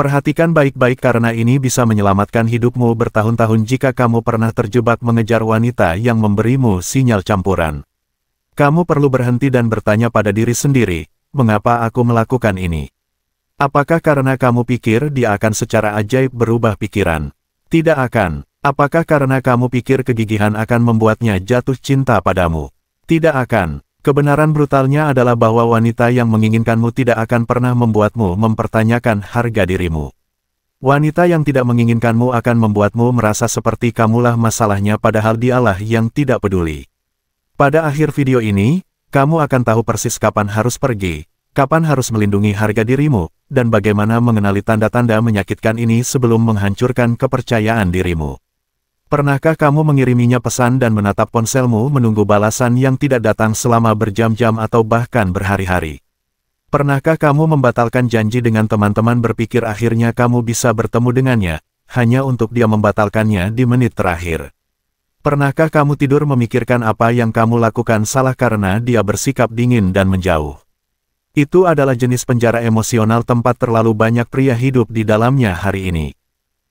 Perhatikan baik-baik karena ini bisa menyelamatkan hidupmu bertahun-tahun jika kamu pernah terjebak mengejar wanita yang memberimu sinyal campuran. Kamu perlu berhenti dan bertanya pada diri sendiri, mengapa aku melakukan ini? Apakah karena kamu pikir dia akan secara ajaib berubah pikiran? Tidak akan. Apakah karena kamu pikir kegigihan akan membuatnya jatuh cinta padamu? Tidak akan. Kebenaran brutalnya adalah bahwa wanita yang menginginkanmu tidak akan pernah membuatmu mempertanyakan harga dirimu. Wanita yang tidak menginginkanmu akan membuatmu merasa seperti kamulah masalahnya padahal dialah yang tidak peduli. Pada akhir video ini, kamu akan tahu persis kapan harus pergi, kapan harus melindungi harga dirimu, dan bagaimana mengenali tanda-tanda menyakitkan ini sebelum menghancurkan kepercayaan dirimu. Pernahkah kamu mengiriminya pesan dan menatap ponselmu menunggu balasan yang tidak datang selama berjam-jam atau bahkan berhari-hari? Pernahkah kamu membatalkan janji dengan teman-teman berpikir akhirnya kamu bisa bertemu dengannya, hanya untuk dia membatalkannya di menit terakhir? Pernahkah kamu tidur memikirkan apa yang kamu lakukan salah karena dia bersikap dingin dan menjauh? Itu adalah jenis penjara emosional tempat terlalu banyak pria hidup di dalamnya hari ini.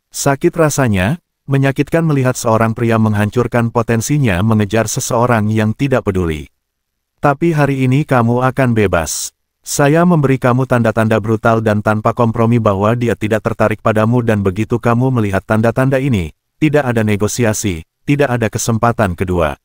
Sakit rasanya, menyakitkan melihat seorang pria menghancurkan potensinya mengejar seseorang yang tidak peduli. Tapi hari ini kamu akan bebas. Saya memberi kamu tanda-tanda brutal dan tanpa kompromi bahwa dia tidak tertarik padamu dan begitu kamu melihat tanda-tanda ini, tidak ada negosiasi, tidak ada kesempatan kedua.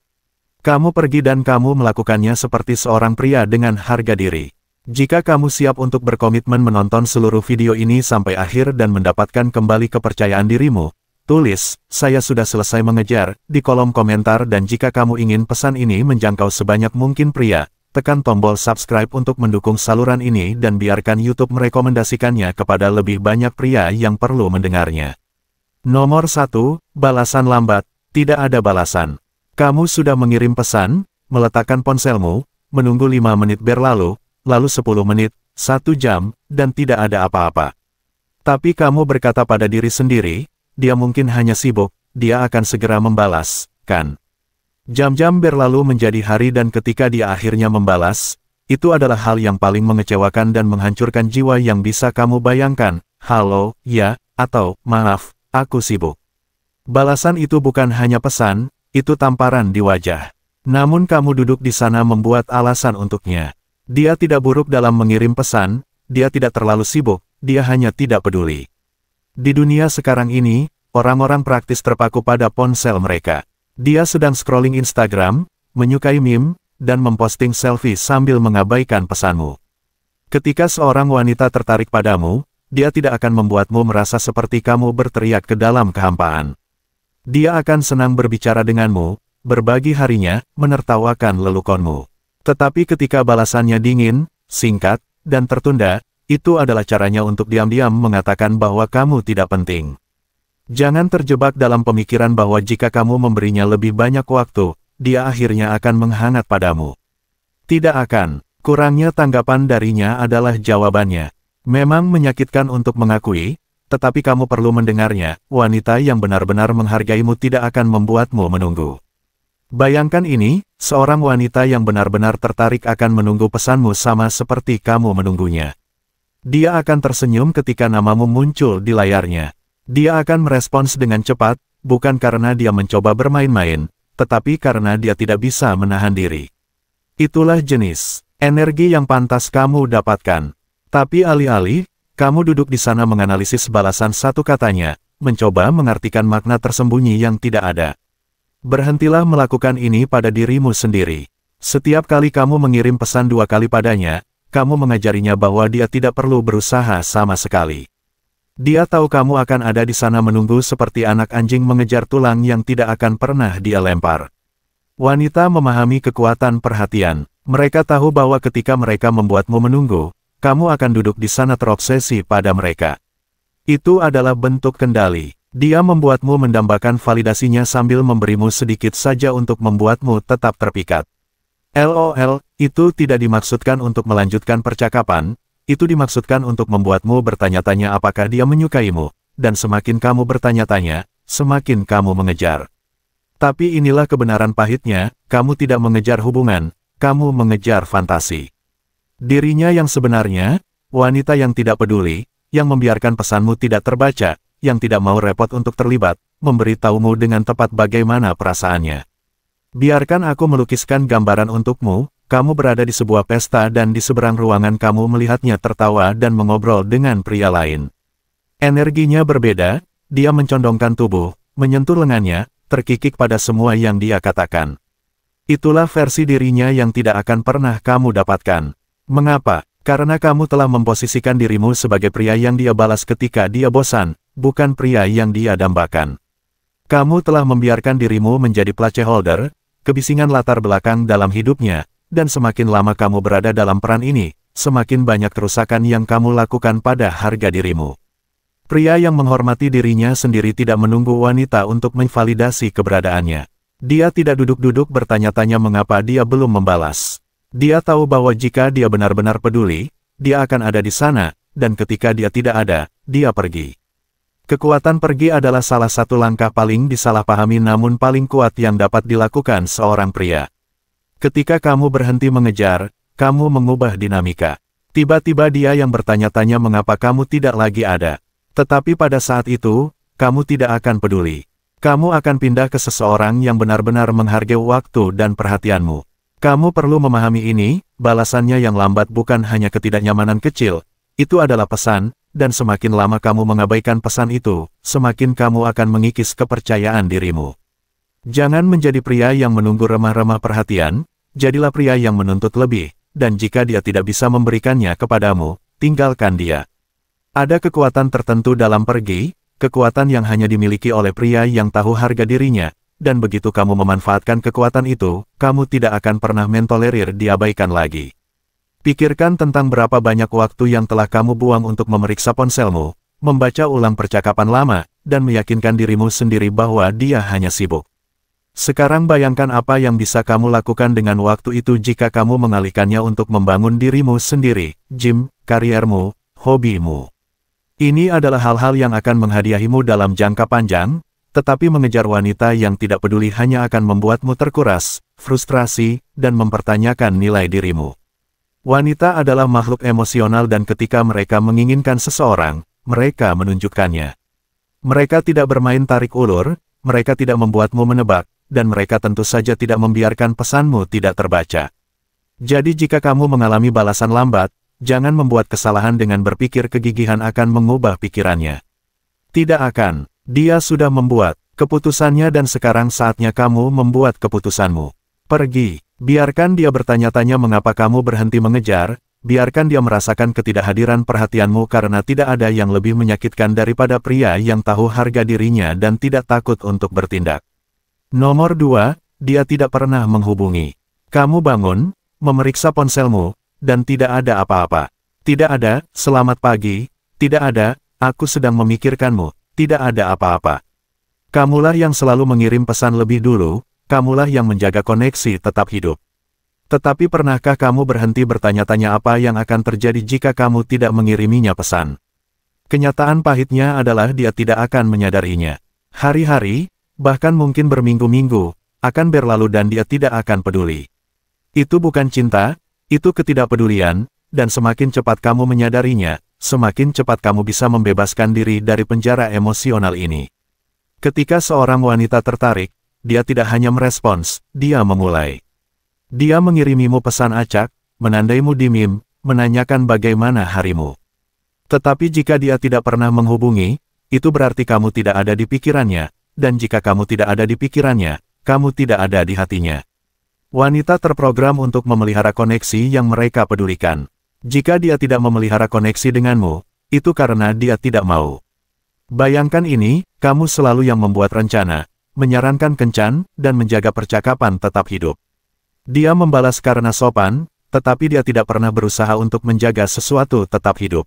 Kamu pergi dan kamu melakukannya seperti seorang pria dengan harga diri. Jika kamu siap untuk berkomitmen menonton seluruh video ini sampai akhir dan mendapatkan kembali kepercayaan dirimu, tulis, saya sudah selesai mengejar, di kolom komentar dan jika kamu ingin pesan ini menjangkau sebanyak mungkin pria, tekan tombol subscribe untuk mendukung saluran ini dan biarkan YouTube merekomendasikannya kepada lebih banyak pria yang perlu mendengarnya. Nomor 1, balasan lambat, tidak ada balasan. Kamu sudah mengirim pesan, meletakkan ponselmu, menunggu 5 menit berlalu, lalu 10 menit, 1 jam, dan tidak ada apa-apa. Tapi kamu berkata pada diri sendiri, dia mungkin hanya sibuk, dia akan segera membalas, kan? Jam-jam berlalu menjadi hari dan ketika dia akhirnya membalas, itu adalah hal yang paling mengecewakan dan menghancurkan jiwa yang bisa kamu bayangkan, halo, ya, atau, maaf, aku sibuk. Balasan itu bukan hanya pesan, itu tamparan di wajah. Namun kamu duduk di sana membuat alasan untuknya. Dia tidak buruk dalam mengirim pesan, dia tidak terlalu sibuk, dia hanya tidak peduli. Di dunia sekarang ini, orang-orang praktis terpaku pada ponsel mereka. Dia sedang scrolling Instagram, menyukai meme, dan memposting selfie sambil mengabaikan pesanmu. Ketika seorang wanita tertarik padamu, dia tidak akan membuatmu merasa seperti kamu berteriak ke dalam kehampaan. Dia akan senang berbicara denganmu, berbagi harinya, menertawakan lelukonmu. Tetapi ketika balasannya dingin, singkat, dan tertunda, itu adalah caranya untuk diam-diam mengatakan bahwa kamu tidak penting. Jangan terjebak dalam pemikiran bahwa jika kamu memberinya lebih banyak waktu, dia akhirnya akan menghangat padamu. Tidak akan. Kurangnya tanggapan darinya adalah jawabannya. Memang menyakitkan untuk mengakui, tetapi kamu perlu mendengarnya, wanita yang benar-benar menghargaimu tidak akan membuatmu menunggu. Bayangkan ini, seorang wanita yang benar-benar tertarik akan menunggu pesanmu sama seperti kamu menunggunya. Dia akan tersenyum ketika namamu muncul di layarnya. Dia akan merespons dengan cepat, bukan karena dia mencoba bermain-main, tetapi karena dia tidak bisa menahan diri. Itulah jenis energi yang pantas kamu dapatkan. Tapi alih-alih, kamu duduk di sana menganalisis balasan satu katanya, mencoba mengartikan makna tersembunyi yang tidak ada. Berhentilah melakukan ini pada dirimu sendiri. Setiap kali kamu mengirim pesan 2 kali padanya, kamu mengajarinya bahwa dia tidak perlu berusaha sama sekali. Dia tahu kamu akan ada di sana menunggu seperti anak anjing mengejar tulang yang tidak akan pernah dia lempar. Wanita memahami kekuatan perhatian. Mereka tahu bahwa ketika mereka membuatmu menunggu, kamu akan duduk di sana terobsesi pada mereka. Itu adalah bentuk kendali. Dia membuatmu mendambakan validasinya sambil memberimu sedikit saja untuk membuatmu tetap terpikat. LOL, itu tidak dimaksudkan untuk melanjutkan percakapan, itu dimaksudkan untuk membuatmu bertanya-tanya apakah dia menyukaimu, dan semakin kamu bertanya-tanya, semakin kamu mengejar. Tapi inilah kebenaran pahitnya, kamu tidak mengejar hubungan, kamu mengejar fantasi. Dirinya yang sebenarnya, wanita yang tidak peduli, yang membiarkan pesanmu tidak terbaca, yang tidak mau repot untuk terlibat, memberitahumu dengan tepat bagaimana perasaannya. Biarkan aku melukiskan gambaran untukmu, kamu berada di sebuah pesta dan di seberang ruangan kamu melihatnya tertawa dan mengobrol dengan pria lain. Energinya berbeda, dia mencondongkan tubuh, menyentuh lengannya, terkikik pada semua yang dia katakan. Itulah versi dirinya yang tidak akan pernah kamu dapatkan. Mengapa? Karena kamu telah memposisikan dirimu sebagai pria yang dia balas ketika dia bosan, bukan pria yang dia dambakan. Kamu telah membiarkan dirimu menjadi placeholder, kebisingan latar belakang dalam hidupnya, dan semakin lama kamu berada dalam peran ini, semakin banyak kerusakan yang kamu lakukan pada harga dirimu. Pria yang menghormati dirinya sendiri tidak menunggu wanita untuk memvalidasi keberadaannya. Dia tidak duduk-duduk bertanya-tanya mengapa dia belum membalas. Dia tahu bahwa jika dia benar-benar peduli, dia akan ada di sana, dan ketika dia tidak ada, dia pergi. Kekuatan pergi adalah salah satu langkah paling disalahpahami namun paling kuat yang dapat dilakukan seorang pria. Ketika kamu berhenti mengejar, kamu mengubah dinamika. Tiba-tiba dia yang bertanya-tanya mengapa kamu tidak lagi ada. Tetapi pada saat itu, kamu tidak akan peduli. Kamu akan pindah ke seseorang yang benar-benar menghargai waktu dan perhatianmu. Kamu perlu memahami ini, balasannya yang lambat bukan hanya ketidaknyamanan kecil, itu adalah pesan, dan semakin lama kamu mengabaikan pesan itu, semakin kamu akan mengikis kepercayaan dirimu. Jangan menjadi pria yang menunggu remah-remah perhatian, jadilah pria yang menuntut lebih, dan jika dia tidak bisa memberikannya kepadamu, tinggalkan dia. Ada kekuatan tertentu dalam pergi, kekuatan yang hanya dimiliki oleh pria yang tahu harga dirinya, dan begitu kamu memanfaatkan kekuatan itu, kamu tidak akan pernah mentolerir diabaikan lagi. Pikirkan tentang berapa banyak waktu yang telah kamu buang untuk memeriksa ponselmu, membaca ulang percakapan lama, dan meyakinkan dirimu sendiri bahwa dia hanya sibuk. Sekarang bayangkan apa yang bisa kamu lakukan dengan waktu itu jika kamu mengalihkannya untuk membangun dirimu sendiri, gym, kariermu, hobimu. Ini adalah hal-hal yang akan menghadiahimu dalam jangka panjang, tetapi mengejar wanita yang tidak peduli hanya akan membuatmu terkuras, frustrasi, dan mempertanyakan nilai dirimu. Wanita adalah makhluk emosional dan ketika mereka menginginkan seseorang, mereka menunjukkannya. Mereka tidak bermain tarik ulur, mereka tidak membuatmu menebak, dan mereka tentu saja tidak membiarkan pesanmu tidak terbaca. Jadi jika kamu mengalami balasan lambat, jangan membuat kesalahan dengan berpikir kegigihan akan mengubah pikirannya. Tidak akan. Dia sudah membuat keputusannya dan sekarang saatnya kamu membuat keputusanmu. Pergi. Biarkan dia bertanya-tanya mengapa kamu berhenti mengejar, biarkan dia merasakan ketidakhadiran perhatianmu karena tidak ada yang lebih menyakitkan daripada pria yang tahu harga dirinya dan tidak takut untuk bertindak. Nomor 2, dia tidak pernah menghubungi. Kamu bangun, memeriksa ponselmu, dan tidak ada apa-apa. Tidak ada, selamat pagi, tidak ada, aku sedang memikirkanmu. Tidak ada apa-apa. Kamulah yang selalu mengirim pesan lebih dulu, kamulah yang menjaga koneksi tetap hidup. Tetapi pernahkah kamu berhenti bertanya-tanya apa yang akan terjadi jika kamu tidak mengiriminya pesan? Kenyataan pahitnya adalah dia tidak akan menyadarinya. Hari-hari, bahkan mungkin berminggu-minggu, akan berlalu dan dia tidak akan peduli. Itu bukan cinta, itu ketidakpedulian, dan semakin cepat kamu menyadarinya, semakin cepat kamu bisa membebaskan diri dari penjara emosional ini. Ketika seorang wanita tertarik, dia tidak hanya merespons, dia memulai. Dia mengirimimu pesan acak, menandaimu di meme, menanyakan bagaimana harimu. Tetapi jika dia tidak pernah menghubungi, itu berarti kamu tidak ada di pikirannya, dan jika kamu tidak ada di pikirannya, kamu tidak ada di hatinya. Wanita terprogram untuk memelihara koneksi yang mereka pedulikan. Jika dia tidak memelihara koneksi denganmu, itu karena dia tidak mau. Bayangkan ini, kamu selalu yang membuat rencana, menyarankan kencan, dan menjaga percakapan tetap hidup. Dia membalas karena sopan, tetapi dia tidak pernah berusaha untuk menjaga sesuatu tetap hidup.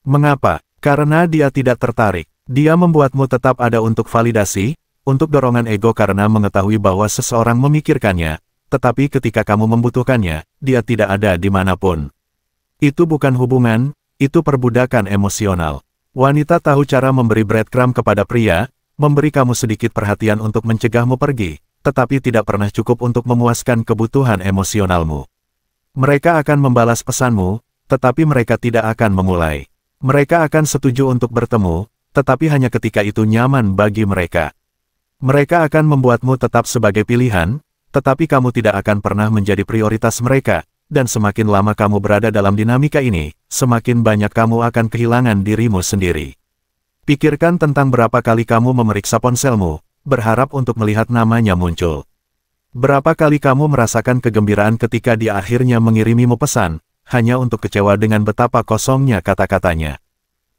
Mengapa? Karena dia tidak tertarik. Dia membuatmu tetap ada untuk validasi, untuk dorongan ego karena mengetahui bahwa seseorang memikirkannya, tetapi ketika kamu membutuhkannya, dia tidak ada dimanapun. Itu bukan hubungan, itu perbudakan emosional. Wanita tahu cara memberi breadcrumb kepada pria, memberi kamu sedikit perhatian untuk mencegahmu pergi, tetapi tidak pernah cukup untuk memuaskan kebutuhan emosionalmu. Mereka akan membalas pesanmu, tetapi mereka tidak akan memulai. Mereka akan setuju untuk bertemu, tetapi hanya ketika itu nyaman bagi mereka. Mereka akan membuatmu tetap sebagai pilihan, tetapi kamu tidak akan pernah menjadi prioritas mereka, dan semakin lama kamu berada dalam dinamika ini, semakin banyak kamu akan kehilangan dirimu sendiri. Pikirkan tentang berapa kali kamu memeriksa ponselmu, berharap untuk melihat namanya muncul. Berapa kali kamu merasakan kegembiraan ketika dia akhirnya mengirimimu pesan, hanya untuk kecewa dengan betapa kosongnya kata-katanya.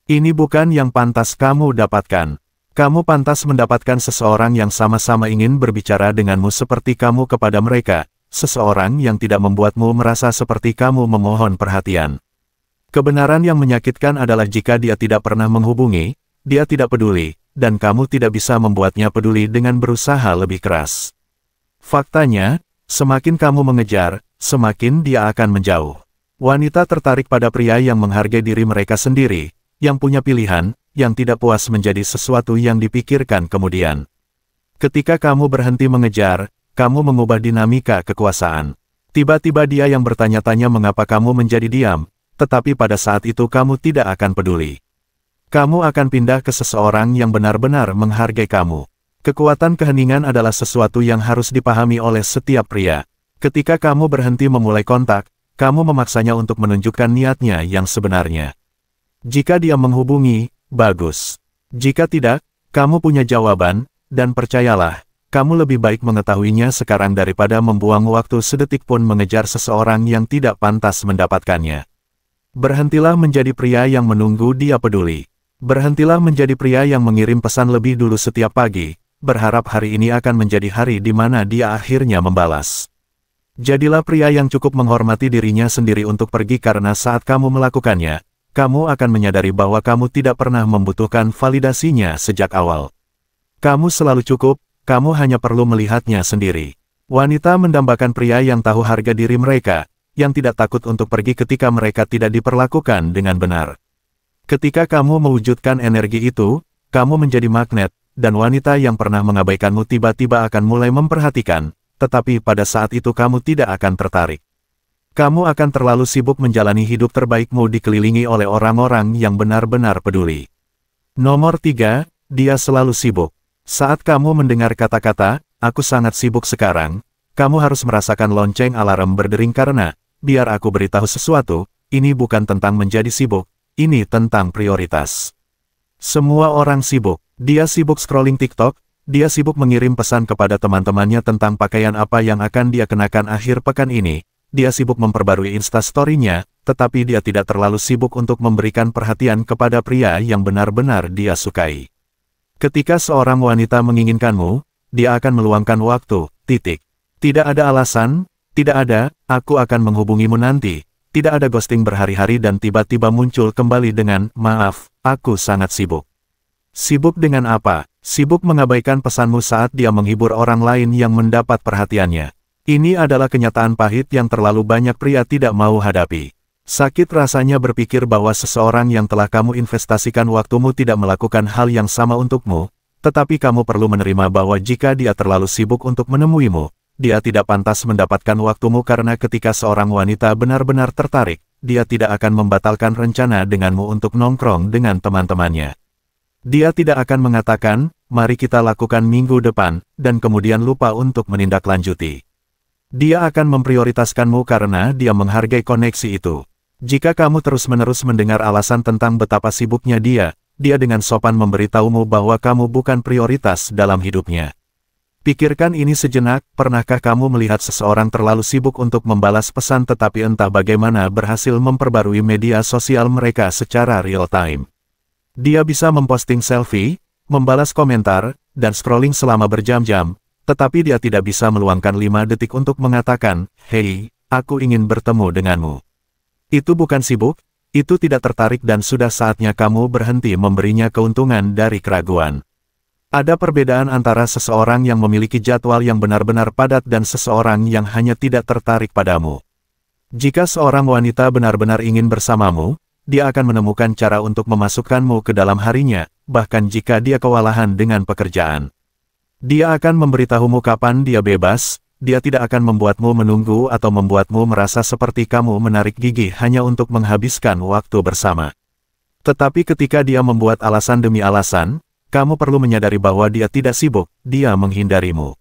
Ini bukan yang pantas kamu dapatkan. Kamu pantas mendapatkan seseorang yang sama-sama ingin berbicara denganmu seperti kamu kepada mereka, seseorang yang tidak membuatmu merasa seperti kamu memohon perhatian. Kebenaran yang menyakitkan adalah jika dia tidak pernah menghubungi, dia tidak peduli, dan kamu tidak bisa membuatnya peduli dengan berusaha lebih keras. Faktanya, semakin kamu mengejar, semakin dia akan menjauh. Wanita tertarik pada pria yang menghargai diri mereka sendiri, yang punya pilihan, yang tidak puas menjadi sesuatu yang dipikirkan kemudian. Ketika kamu berhenti mengejar, kamu mengubah dinamika kekuasaan. Tiba-tiba dia yang bertanya-tanya mengapa kamu menjadi diam, tetapi pada saat itu kamu tidak akan peduli. Kamu akan pindah ke seseorang yang benar-benar menghargai kamu. Kekuatan keheningan adalah sesuatu yang harus dipahami oleh setiap pria. Ketika kamu berhenti memulai kontak, kamu memaksanya untuk menunjukkan niatnya yang sebenarnya. Jika dia menghubungi, bagus. Jika tidak, kamu punya jawaban, dan percayalah, kamu lebih baik mengetahuinya sekarang daripada membuang waktu sedetik pun mengejar seseorang yang tidak pantas mendapatkannya. Berhentilah menjadi pria yang menunggu dia peduli. Berhentilah menjadi pria yang mengirim pesan lebih dulu setiap pagi, berharap hari ini akan menjadi hari di mana dia akhirnya membalas. Jadilah pria yang cukup menghormati dirinya sendiri untuk pergi karena saat kamu melakukannya, kamu akan menyadari bahwa kamu tidak pernah membutuhkan validasinya sejak awal. Kamu selalu cukup, kamu hanya perlu melihatnya sendiri. Wanita mendambakan pria yang tahu harga diri mereka, yang tidak takut untuk pergi ketika mereka tidak diperlakukan dengan benar. Ketika kamu mewujudkan energi itu, kamu menjadi magnet, dan wanita yang pernah mengabaikanmu tiba-tiba akan mulai memperhatikan, tetapi pada saat itu kamu tidak akan tertarik. Kamu akan terlalu sibuk menjalani hidup terbaikmu dikelilingi oleh orang-orang yang benar-benar peduli. Nomor 3, dia selalu sibuk. Saat kamu mendengar kata-kata, aku sangat sibuk sekarang, kamu harus merasakan lonceng alarm berdering karena, biar aku beritahu sesuatu, ini bukan tentang menjadi sibuk, ini tentang prioritas. Semua orang sibuk. Dia sibuk scrolling TikTok, dia sibuk mengirim pesan kepada teman-temannya tentang pakaian apa yang akan dia kenakan akhir pekan ini, dia sibuk memperbarui Instastory-nya, tetapi dia tidak terlalu sibuk untuk memberikan perhatian kepada pria yang benar-benar dia sukai. Ketika seorang wanita menginginkanmu, dia akan meluangkan waktu, titik. Tidak ada alasan, tidak ada, aku akan menghubungimu nanti. Tidak ada ghosting berhari-hari dan tiba-tiba muncul kembali dengan, maaf, aku sangat sibuk. Sibuk dengan apa? Sibuk mengabaikan pesanmu saat dia menghibur orang lain yang mendapat perhatiannya. Ini adalah kenyataan pahit yang terlalu banyak pria tidak mau hadapi. Sakit rasanya berpikir bahwa seseorang yang telah kamu investasikan waktumu tidak melakukan hal yang sama untukmu, tetapi kamu perlu menerima bahwa jika dia terlalu sibuk untuk menemuimu, dia tidak pantas mendapatkan waktumu karena ketika seorang wanita benar-benar tertarik, dia tidak akan membatalkan rencana denganmu untuk nongkrong dengan teman-temannya. Dia tidak akan mengatakan, mari kita lakukan minggu depan, dan kemudian lupa untuk menindaklanjuti. Dia akan memprioritaskanmu karena dia menghargai koneksi itu. Jika kamu terus-menerus mendengar alasan tentang betapa sibuknya dia dengan sopan memberitahumu bahwa kamu bukan prioritas dalam hidupnya. Pikirkan ini sejenak, pernahkah kamu melihat seseorang terlalu sibuk untuk membalas pesan tetapi entah bagaimana berhasil memperbarui media sosial mereka secara real-time? Dia bisa memposting selfie, membalas komentar, dan scrolling selama berjam-jam, tetapi dia tidak bisa meluangkan 5 detik untuk mengatakan, "Hei, aku ingin bertemu denganmu." Itu bukan sibuk, itu tidak tertarik dan sudah saatnya kamu berhenti memberinya keuntungan dari keraguan. Ada perbedaan antara seseorang yang memiliki jadwal yang benar-benar padat dan seseorang yang hanya tidak tertarik padamu. Jika seorang wanita benar-benar ingin bersamamu, dia akan menemukan cara untuk memasukkanmu ke dalam harinya, bahkan jika dia kewalahan dengan pekerjaan. Dia akan memberitahumu kapan dia bebas, dia tidak akan membuatmu menunggu atau membuatmu merasa seperti kamu menarik gigi hanya untuk menghabiskan waktu bersama. Tetapi ketika dia membuat alasan demi alasan, kamu perlu menyadari bahwa dia tidak sibuk, dia menghindarimu.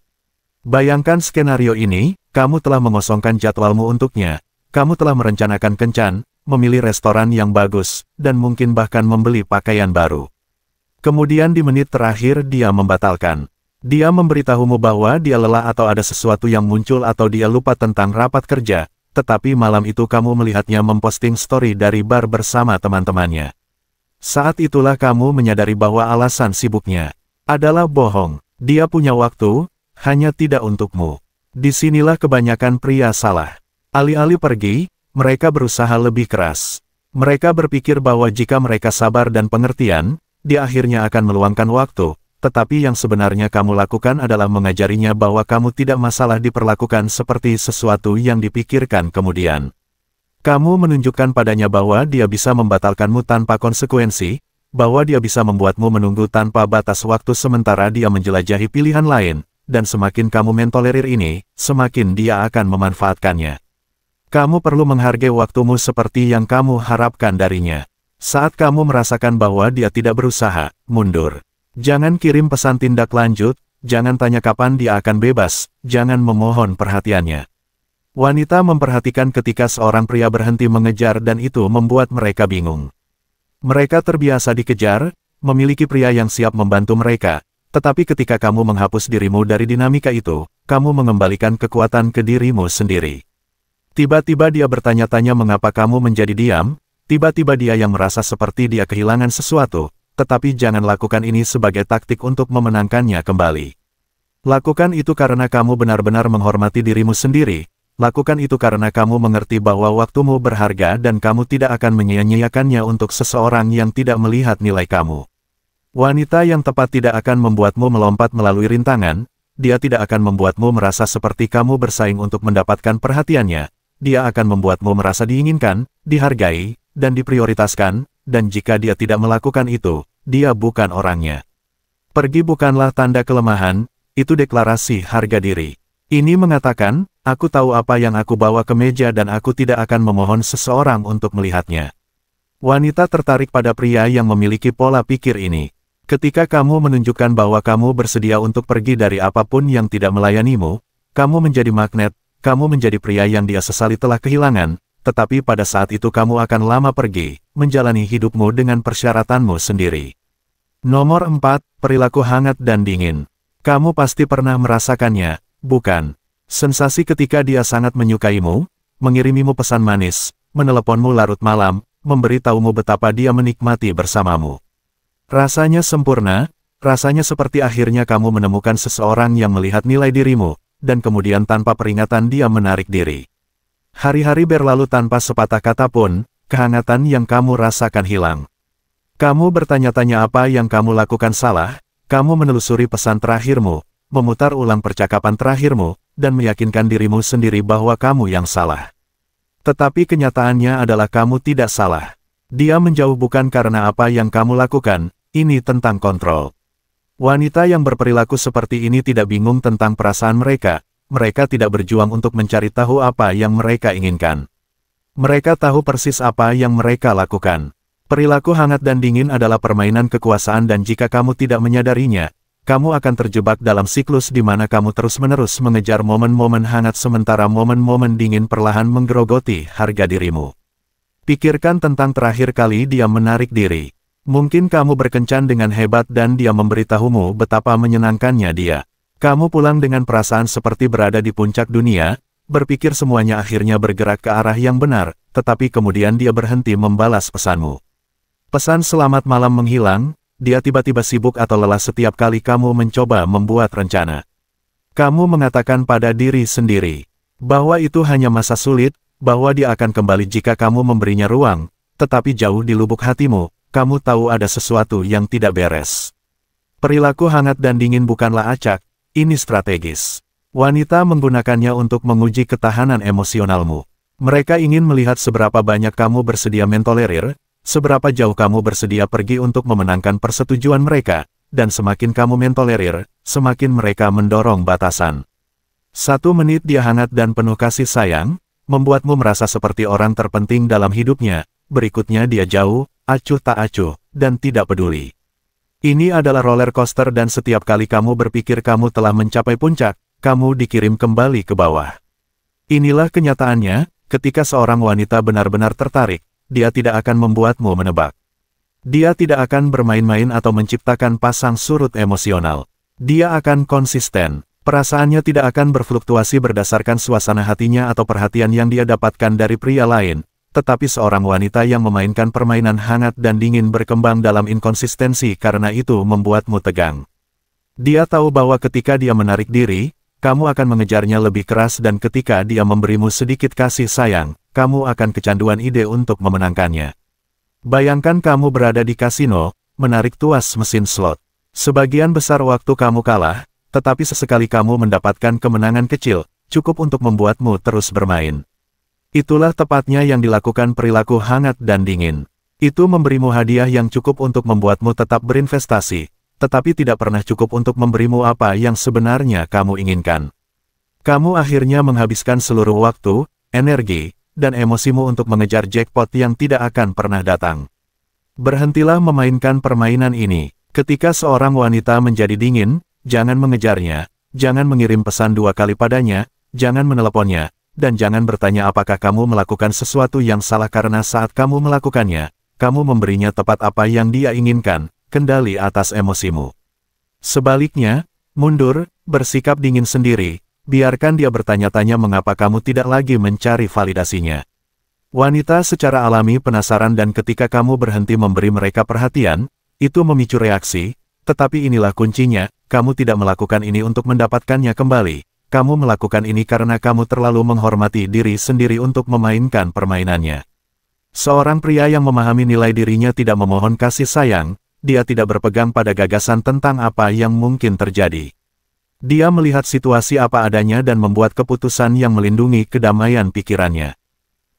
Bayangkan skenario ini, kamu telah mengosongkan jadwalmu untuknya, kamu telah merencanakan kencan, memilih restoran yang bagus, dan mungkin bahkan membeli pakaian baru. Kemudian di menit terakhir dia membatalkan. Dia memberitahumu bahwa dia lelah atau ada sesuatu yang muncul atau dia lupa tentang rapat kerja, tetapi malam itu kamu melihatnya memposting story dari bar bersama teman-temannya. Saat itulah kamu menyadari bahwa alasan sibuknya adalah bohong. Dia punya waktu, hanya tidak untukmu. Disinilah kebanyakan pria salah. Alih-alih pergi, mereka berusaha lebih keras. Mereka berpikir bahwa jika mereka sabar dan pengertian, dia akhirnya akan meluangkan waktu, tetapi yang sebenarnya kamu lakukan adalah mengajarinya bahwa kamu tidak masalah diperlakukan seperti sesuatu yang dipikirkan kemudian. Kamu menunjukkan padanya bahwa dia bisa membatalkanmu tanpa konsekuensi, bahwa dia bisa membuatmu menunggu tanpa batas waktu sementara dia menjelajahi pilihan lain, dan semakin kamu mentolerir ini, semakin dia akan memanfaatkannya. Kamu perlu menghargai waktumu seperti yang kamu harapkan darinya. Saat kamu merasakan bahwa dia tidak berusaha, mundur. Jangan kirim pesan tindak lanjut, jangan tanya kapan dia akan bebas, jangan memohon perhatiannya. Wanita memperhatikan ketika seorang pria berhenti mengejar dan itu membuat mereka bingung. Mereka terbiasa dikejar, memiliki pria yang siap membantu mereka, tetapi ketika kamu menghapus dirimu dari dinamika itu, kamu mengembalikan kekuatan ke dirimu sendiri. Tiba-tiba dia bertanya-tanya mengapa kamu menjadi diam, tiba-tiba dia yang merasa seperti dia kehilangan sesuatu, tetapi jangan lakukan ini sebagai taktik untuk memenangkannya kembali. Lakukan itu karena kamu benar-benar menghormati dirimu sendiri. Lakukan itu karena kamu mengerti bahwa waktumu berharga dan kamu tidak akan menyia-nyiakannya untuk seseorang yang tidak melihat nilai kamu. Wanita yang tepat tidak akan membuatmu melompat melalui rintangan, dia tidak akan membuatmu merasa seperti kamu bersaing untuk mendapatkan perhatiannya, dia akan membuatmu merasa diinginkan, dihargai, dan diprioritaskan, dan jika dia tidak melakukan itu, dia bukan orangnya. Pergi bukanlah tanda kelemahan, itu deklarasi harga diri. Ini mengatakan, aku tahu apa yang aku bawa ke meja dan aku tidak akan memohon seseorang untuk melihatnya. Wanita tertarik pada pria yang memiliki pola pikir ini. Ketika kamu menunjukkan bahwa kamu bersedia untuk pergi dari apapun yang tidak melayanimu, kamu menjadi magnet, kamu menjadi pria yang dia sesali telah kehilangan, tetapi pada saat itu kamu akan lama pergi, menjalani hidupmu dengan persyaratanmu sendiri. Nomor 4, perilaku hangat dan dingin. Kamu pasti pernah merasakannya. Bukan. Sensasi ketika dia sangat menyukaimu, mengirimimu pesan manis, meneleponmu larut malam, memberitahumu betapa dia menikmati bersamamu. Rasanya sempurna, rasanya seperti akhirnya kamu menemukan seseorang yang melihat nilai dirimu, dan kemudian tanpa peringatan dia menarik diri. Hari-hari berlalu tanpa sepatah kata pun, kehangatan yang kamu rasakan hilang. Kamu bertanya-tanya apa yang kamu lakukan salah, kamu menelusuri pesan terakhirmu, memutar ulang percakapan terakhirmu, dan meyakinkan dirimu sendiri bahwa kamu yang salah. Tetapi kenyataannya adalah kamu tidak salah. Dia menjauh bukan karena apa yang kamu lakukan, ini tentang kontrol. Wanita yang berperilaku seperti ini tidak bingung tentang perasaan mereka, mereka tidak berjuang untuk mencari tahu apa yang mereka inginkan. Mereka tahu persis apa yang mereka lakukan. Perilaku hangat dan dingin adalah permainan kekuasaan dan jika kamu tidak menyadarinya, kamu akan terjebak dalam siklus di mana kamu terus-menerus mengejar momen-momen hangat sementara momen-momen dingin perlahan menggerogoti harga dirimu. Pikirkan tentang terakhir kali dia menarik diri. Mungkin kamu berkencan dengan hebat dan dia memberitahumu betapa menyenangkannya dia. Kamu pulang dengan perasaan seperti berada di puncak dunia, berpikir semuanya akhirnya bergerak ke arah yang benar, tetapi kemudian dia berhenti membalas pesanmu. Pesan selamat malam menghilang. Dia tiba-tiba sibuk atau lelah setiap kali kamu mencoba membuat rencana. Kamu mengatakan pada diri sendiri bahwa itu hanya masa sulit, bahwa dia akan kembali jika kamu memberinya ruang, tetapi jauh di lubuk hatimu, kamu tahu ada sesuatu yang tidak beres. Perilaku hangat dan dingin bukanlah acak, ini strategis. Wanita menggunakannya untuk menguji ketahanan emosionalmu. Mereka ingin melihat seberapa banyak kamu bersedia mentolerir, seberapa jauh kamu bersedia pergi untuk memenangkan persetujuan mereka, dan semakin kamu mentolerir, semakin mereka mendorong batasan. 1 menit dia hangat dan penuh kasih sayang, membuatmu merasa seperti orang terpenting dalam hidupnya, berikutnya dia jauh, acuh tak acuh, dan tidak peduli. Ini adalah roller coaster dan setiap kali kamu berpikir kamu telah mencapai puncak, kamu dikirim kembali ke bawah. Inilah kenyataannya, ketika seorang wanita benar-benar tertarik, dia tidak akan membuatmu menebak. Dia tidak akan bermain-main atau menciptakan pasang surut emosional. Dia akan konsisten. Perasaannya tidak akan berfluktuasi berdasarkan suasana hatinya atau perhatian yang dia dapatkan dari pria lain, tetapi seorang wanita yang memainkan permainan hangat dan dingin berkembang dalam inkonsistensi karena itu membuatmu tegang. Dia tahu bahwa ketika dia menarik diri, kamu akan mengejarnya lebih keras dan ketika dia memberimu sedikit kasih sayang, kamu akan kecanduan ide untuk memenangkannya. Bayangkan kamu berada di kasino, menarik tuas mesin slot. Sebagian besar waktu kamu kalah, tetapi sesekali kamu mendapatkan kemenangan kecil, cukup untuk membuatmu terus bermain. Itulah tepatnya yang dilakukan perilaku hangat dan dingin. Itu memberimu hadiah yang cukup untuk membuatmu tetap berinvestasi, tetapi tidak pernah cukup untuk memberimu apa yang sebenarnya kamu inginkan. Kamu akhirnya menghabiskan seluruh waktu, energi, dan emosimu untuk mengejar jackpot yang tidak akan pernah datang. Berhentilah memainkan permainan ini. Ketika seorang wanita menjadi dingin, jangan mengejarnya, jangan mengirim pesan 2 kali padanya, jangan meneleponnya, dan jangan bertanya apakah kamu melakukan sesuatu yang salah karena saat kamu melakukannya, kamu memberinya tepat apa yang dia inginkan, kendali atas emosimu. Sebaliknya, mundur, bersikap dingin sendiri, biarkan dia bertanya-tanya mengapa kamu tidak lagi mencari validasinya. Wanita secara alami penasaran dan ketika kamu berhenti memberi mereka perhatian, itu memicu reaksi, tetapi inilah kuncinya, kamu tidak melakukan ini untuk mendapatkannya kembali, kamu melakukan ini karena kamu terlalu menghormati diri sendiri untuk memainkan permainannya. Seorang pria yang memahami nilai dirinya tidak memohon kasih sayang, dia tidak berpegang pada gagasan tentang apa yang mungkin terjadi. Dia melihat situasi apa adanya dan membuat keputusan yang melindungi kedamaian pikirannya.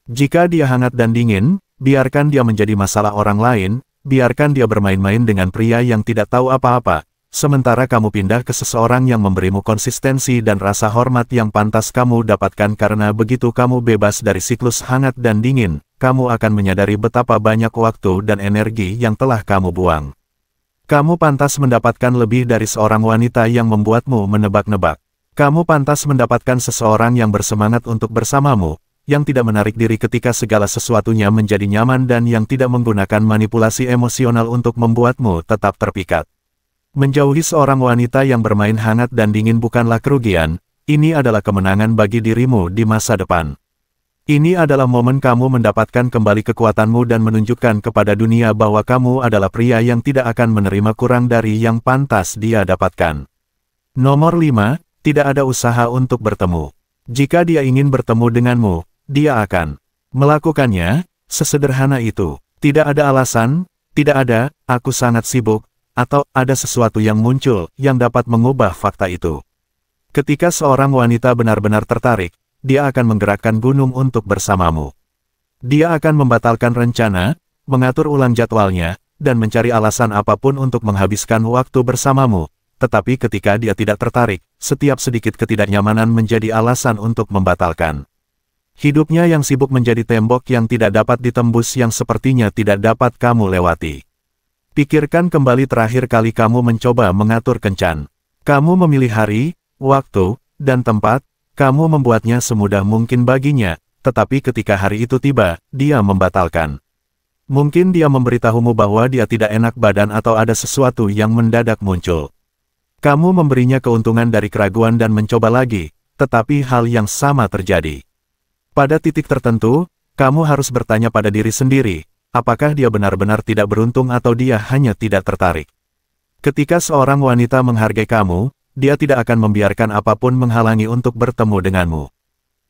Jika dia hangat dan dingin, biarkan dia menjadi masalah orang lain, biarkan dia bermain-main dengan pria yang tidak tahu apa-apa, sementara kamu pindah ke seseorang yang memberimu konsistensi dan rasa hormat yang pantas kamu dapatkan karena begitu kamu bebas dari siklus hangat dan dingin, kamu akan menyadari betapa banyak waktu dan energi yang telah kamu buang. Kamu pantas mendapatkan lebih dari seorang wanita yang membuatmu menebak-nebak. Kamu pantas mendapatkan seseorang yang bersemangat untuk bersamamu, yang tidak menarik diri ketika segala sesuatunya menjadi nyaman dan yang tidak menggunakan manipulasi emosional untuk membuatmu tetap terpikat. Menjauhi seorang wanita yang bermain hangat dan dingin bukanlah kerugian, ini adalah kemenangan bagi dirimu di masa depan. Ini adalah momen kamu mendapatkan kembali kekuatanmu dan menunjukkan kepada dunia bahwa kamu adalah pria yang tidak akan menerima kurang dari yang pantas dia dapatkan. Nomor 5, tidak ada usaha untuk bertemu. Jika dia ingin bertemu denganmu, dia akan melakukannya, sesederhana itu. Tidak ada alasan, tidak ada, aku sangat sibuk, atau ada sesuatu yang muncul yang dapat mengubah fakta itu. Ketika seorang wanita benar-benar tertarik, dia akan menggerakkan gunung untuk bersamamu. Dia akan membatalkan rencana, mengatur ulang jadwalnya, dan mencari alasan apapun untuk menghabiskan waktu bersamamu. Tetapi ketika dia tidak tertarik, setiap sedikit ketidaknyamanan menjadi alasan untuk membatalkan. Hidupnya yang sibuk menjadi tembok yang tidak dapat ditembus yang sepertinya tidak dapat kamu lewati. Pikirkan kembali terakhir kali kamu mencoba mengatur kencan. Kamu memilih hari, waktu, dan tempat, kamu membuatnya semudah mungkin baginya, tetapi ketika hari itu tiba, dia membatalkan. Mungkin dia memberitahumu bahwa dia tidak enak badan atau ada sesuatu yang mendadak muncul. Kamu memberinya keuntungan dari keraguan dan mencoba lagi, tetapi hal yang sama terjadi. Pada titik tertentu, kamu harus bertanya pada diri sendiri, apakah dia benar-benar tidak beruntung atau dia hanya tidak tertarik. Ketika seorang wanita menghargai kamu, dia tidak akan membiarkan apapun menghalangi untuk bertemu denganmu.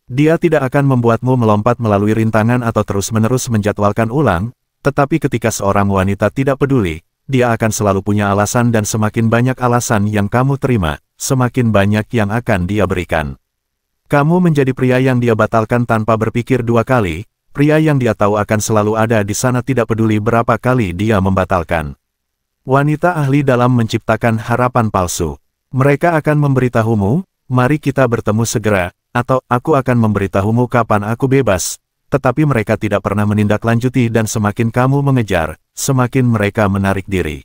Dia tidak akan membuatmu melompat melalui rintangan atau terus-menerus menjadwalkan ulang, tetapi ketika seorang wanita tidak peduli, dia akan selalu punya alasan dan semakin banyak alasan yang kamu terima, semakin banyak yang akan dia berikan. Kamu menjadi pria yang dia batalkan tanpa berpikir 2 kali, pria yang dia tahu akan selalu ada di sana tidak peduli berapa kali dia membatalkan. Wanita ahli dalam menciptakan harapan palsu. Mereka akan memberitahumu, mari kita bertemu segera, atau aku akan memberitahumu kapan aku bebas, tetapi mereka tidak pernah menindaklanjuti dan semakin kamu mengejar, semakin mereka menarik diri.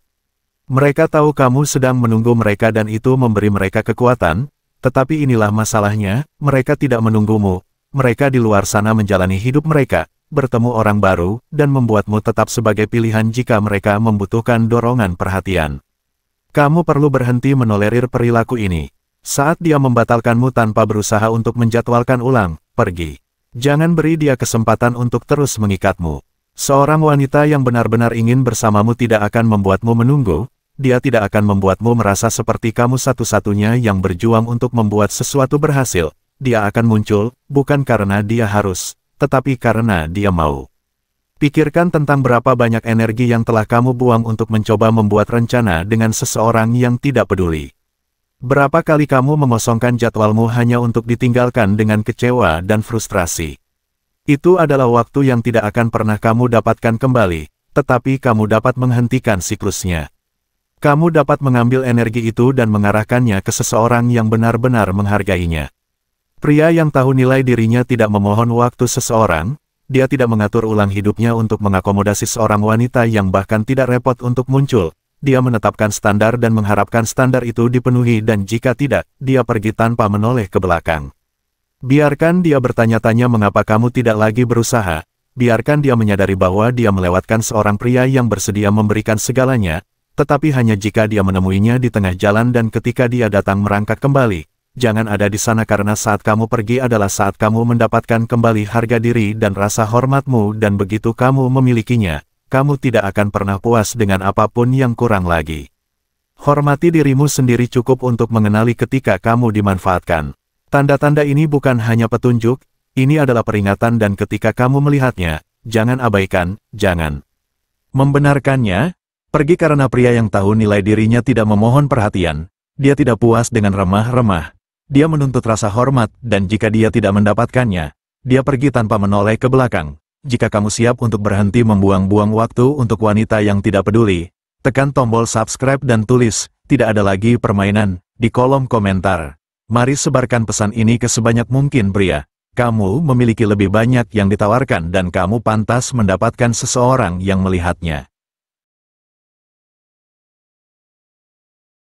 Mereka tahu kamu sedang menunggu mereka dan itu memberi mereka kekuatan, tetapi inilah masalahnya, mereka tidak menunggumu. Mereka di luar sana menjalani hidup mereka, bertemu orang baru, dan membuatmu tetap sebagai pilihan jika mereka membutuhkan dorongan perhatian. Kamu perlu berhenti menolerir perilaku ini. Saat dia membatalkanmu tanpa berusaha untuk menjadwalkan ulang, pergi. Jangan beri dia kesempatan untuk terus mengikatmu. Seorang wanita yang benar-benar ingin bersamamu tidak akan membuatmu menunggu, dia tidak akan membuatmu merasa seperti kamu satu-satunya yang berjuang untuk membuat sesuatu berhasil. Dia akan muncul, bukan karena dia harus, tetapi karena dia mau. Pikirkan tentang berapa banyak energi yang telah kamu buang untuk mencoba membuat rencana dengan seseorang yang tidak peduli. Berapa kali kamu mengosongkan jadwalmu hanya untuk ditinggalkan dengan kecewa dan frustrasi. Itu adalah waktu yang tidak akan pernah kamu dapatkan kembali, tetapi kamu dapat menghentikan siklusnya. Kamu dapat mengambil energi itu dan mengarahkannya ke seseorang yang benar-benar menghargainya. Pria yang tahu nilai dirinya tidak memohon waktu seseorang, dia tidak mengatur ulang hidupnya untuk mengakomodasi seorang wanita yang bahkan tidak repot untuk muncul. Dia menetapkan standar dan mengharapkan standar itu dipenuhi dan jika tidak, dia pergi tanpa menoleh ke belakang. Biarkan dia bertanya-tanya mengapa kamu tidak lagi berusaha, biarkan dia menyadari bahwa dia melewatkan seorang pria yang bersedia memberikan segalanya, tetapi hanya jika dia menemuinya di tengah jalan dan ketika dia datang merangkak kembali. Jangan ada di sana karena saat kamu pergi adalah saat kamu mendapatkan kembali harga diri dan rasa hormatmu dan begitu kamu memilikinya. Kamu tidak akan pernah puas dengan apapun yang kurang lagi. Hormati dirimu sendiri cukup untuk mengenali ketika kamu dimanfaatkan. Tanda-tanda ini bukan hanya petunjuk, ini adalah peringatan dan ketika kamu melihatnya, jangan abaikan, jangan membenarkannya. Pergi karena pria yang tahu nilai dirinya tidak memohon perhatian. Dia tidak puas dengan remah-remah. Dia menuntut rasa hormat dan jika dia tidak mendapatkannya, dia pergi tanpa menoleh ke belakang. Jika kamu siap untuk berhenti membuang-buang waktu untuk wanita yang tidak peduli, tekan tombol subscribe dan tulis, tidak ada lagi permainan, di kolom komentar. Mari sebarkan pesan ini ke sebanyak mungkin pria. Kamu memiliki lebih banyak yang ditawarkan dan kamu pantas mendapatkan seseorang yang melihatnya.